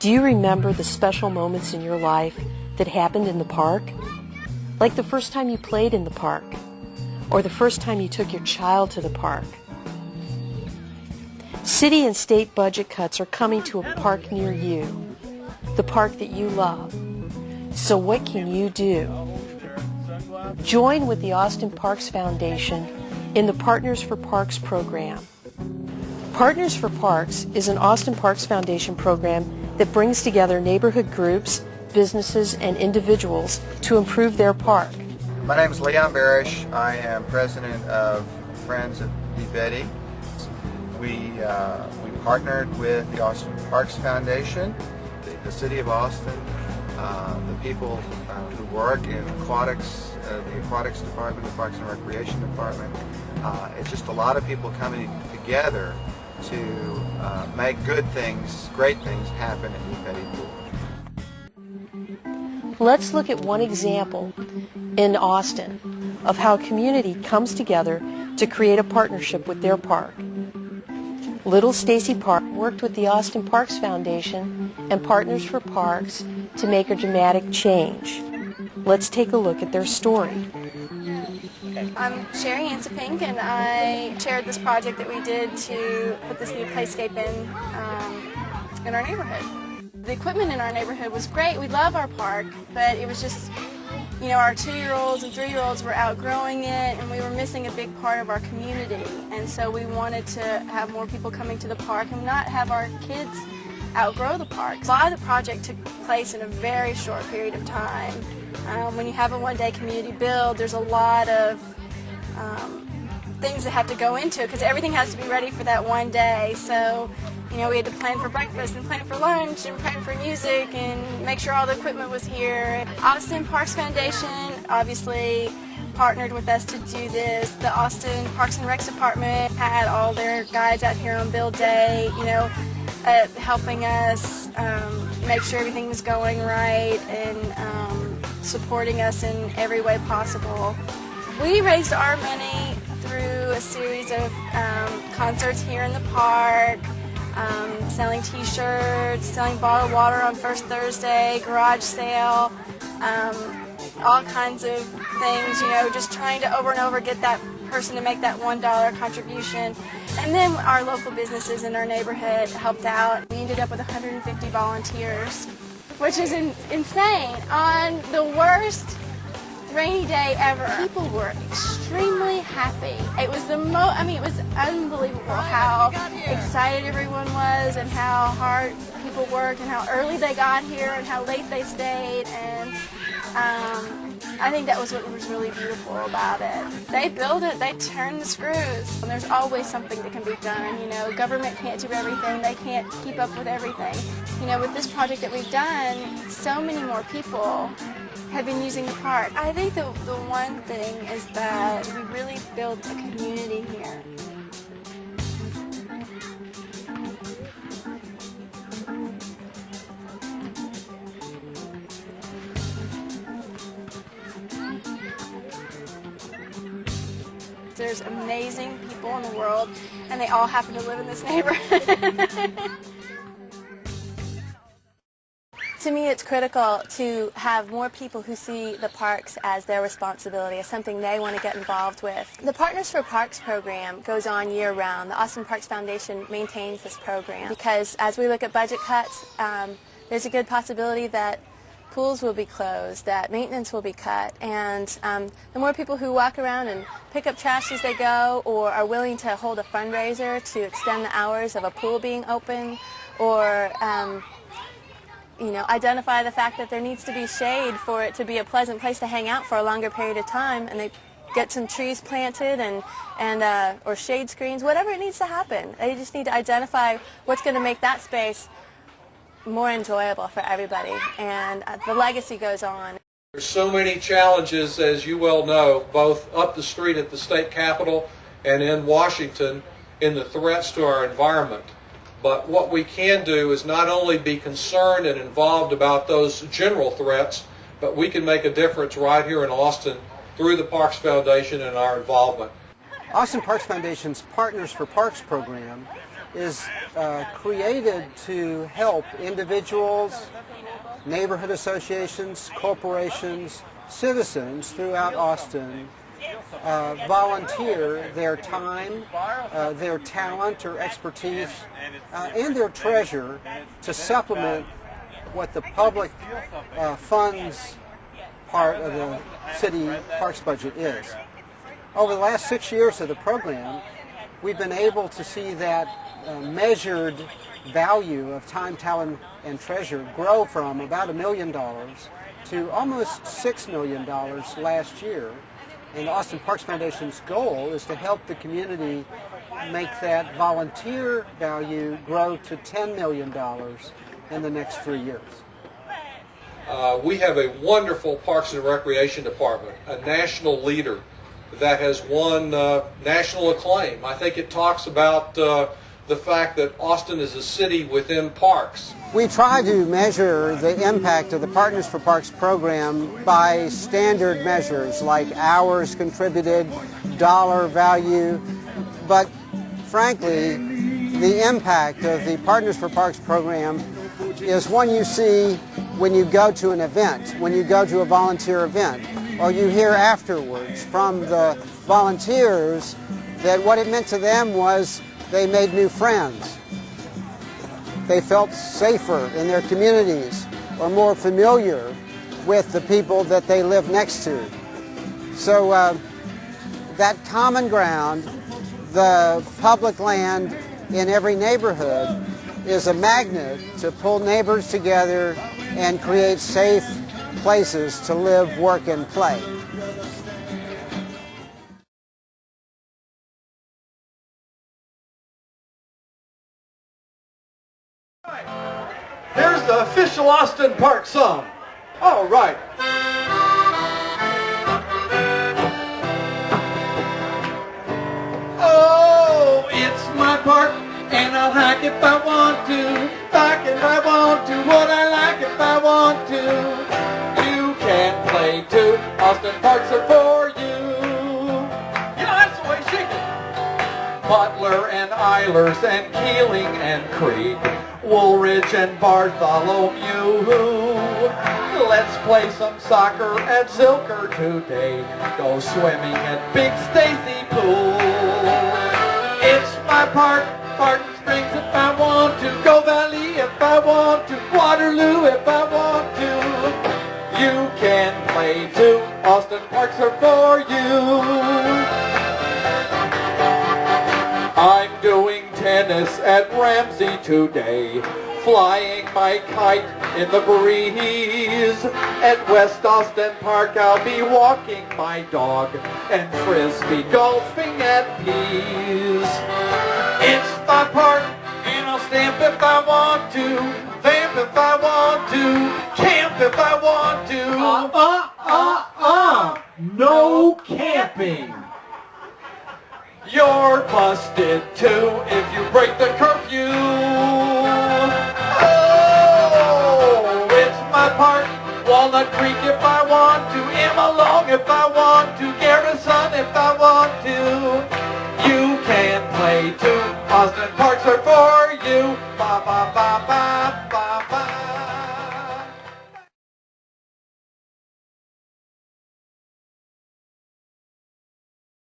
Do you remember the special moments in your life that happened in the park? Like the first time you played in the park, or the first time you took your child to the park. City and state budget cuts are coming to a park near you, the park that you love. So what can you do? Join with the Austin Parks Foundation in the Partners for Parks program. Partners for Parks is an Austin Parks Foundation program that brings together neighborhood groups, businesses, and individuals to improve their park. My name is Leon Barish. I am president of Friends of D. Betty. We partnered with the Austin Parks Foundation, the City of Austin, the people who work in aquatics, the aquatics department, the Parks and Recreation department. It's just a lot of people coming together to make good things, great things happen in East Betty Pool. Let's look at one example in Austin of how a community comes together to create a partnership with their park. Little Stacy Park worked with the Austin Parks Foundation and Partners for Parks to make a dramatic change. Let's take a look at their story. I'm Sherry Ansipink, and I chaired this project that we did to put this new playscape in our neighborhood. The equipment in our neighborhood was great. We love our park, but it was just, our 2-year-olds and 3-year-olds were outgrowing it, and we were missing a big part of our community. And so we wanted to have more people coming to the park and not have our kids outgrow the park. A lot of the project took place in a very short period of time. When you have a one-day community build, there's a lot of things that have to go into it because everything has to be ready for that one day. So, we had to plan for breakfast and plan for lunch and plan for music and make sure all the equipment was here. Austin Parks Foundation obviously partnered with us to do this. The Austin Parks and Recs Department had all their guys out here on build day, helping us make sure everything was going right and supporting us in every way possible. We raised our money through a series of concerts here in the park, selling t-shirts, selling bottled water on First Thursday, garage sale, all kinds of things, just trying to over and over get that person to make that $1 contribution. And then our local businesses in our neighborhood helped out. We ended up with 150 volunteers, which is insane. On the worst rainy day ever, people were extremely happy. It was it was unbelievable how excited everyone was and how hard people worked and how early they got here and how late they stayed. And I think that was what was really beautiful about it. They build it, they turn the screws, and there's always something that can be done. Government can't do everything, they can't keep up with everything. With this project that we've done, so many more people have been using the park. I think the one thing is that we really built a community here. There's amazing people in the world, and they all happen to live in this neighborhood. To me, it's critical to have more people who see the parks as their responsibility, as something they want to get involved with. The Partners for Parks program goes on year-round. The Austin Parks Foundation maintains this program because as we look at budget cuts, there's a good possibility that pools will be closed, that maintenance will be cut, and the more people who walk around and pick up trash as they go or are willing to hold a fundraiser to extend the hours of a pool being open or identify the fact that there needs to be shade for it to be a pleasant place to hang out for a longer period of time, and they get some trees planted and or shade screens, whatever it needs to happen. They just need to identify what's going to make that space more enjoyable for everybody, and the legacy goes on. There's so many challenges, as you well know, both up the street at the state capitol and in Washington in the threats to our environment. But what we can do is not only be concerned and involved about those general threats, but we can make a difference right here in Austin through the Parks Foundation and our involvement. Austin Parks Foundation's Partners for Parks program is created to help individuals, neighborhood associations, corporations, citizens throughout Austin volunteer their time, their talent or expertise, and their treasure to supplement what the public funds part of the city parks budget is. Over the last 6 years of the program, we've been able to see that measured value of time, talent, and treasure grow from about $1 million to almost $6 million last year. And the Austin Parks Foundation's goal is to help the community make that volunteer value grow to $10 million in the next 3 years. We have a wonderful Parks and Recreation Department, a national leader that has won national acclaim. I think it talks about the fact that Austin is a city within parks. We try to measure the impact of the Partners for Parks program by standard measures like hours contributed, dollar value, but frankly, the impact of the Partners for Parks program is one you see when you go to an event, when you go to a volunteer event, or you hear afterwards from the volunteers that what it meant to them was they made new friends. They felt safer in their communities or more familiar with the people that they live next to. So that common ground, the public land in every neighborhood, is a magnet to pull neighbors together and create safe places to live, work, and play. Here's the official Austin Park song. All right. Oh, it's my park, and I'll hack if I want to, back if I want to, what I like if I want to. You can play too. Austin Parks are for you. You know, that's the way she did. Butler and Eilers and Keeling and Creek, Woolridge and Bartholomew. Let's play some soccer at Zilker today. Go swimming at Big Stacy Pool. It's my park, Barton Springs if I want to, Go Valley if I want to, Waterloo if I want to. You can play too. Austin Parks are for you. I'm doing tennis at Ramsey today, flying my kite in the breeze. At West Austin Park I'll be walking my dog and frisbee golfing at Pease. It's my park, and I'll stamp if I want to, vamp if I want to, camp if I want to. No camping. You're busted too if you break the curfew. Oh, it's my park, Walnut Creek if I want to, Emma Long if I want to, Garrison if I want to. You can play too. Austin Parks are for you. Ba ba ba ba ba ba.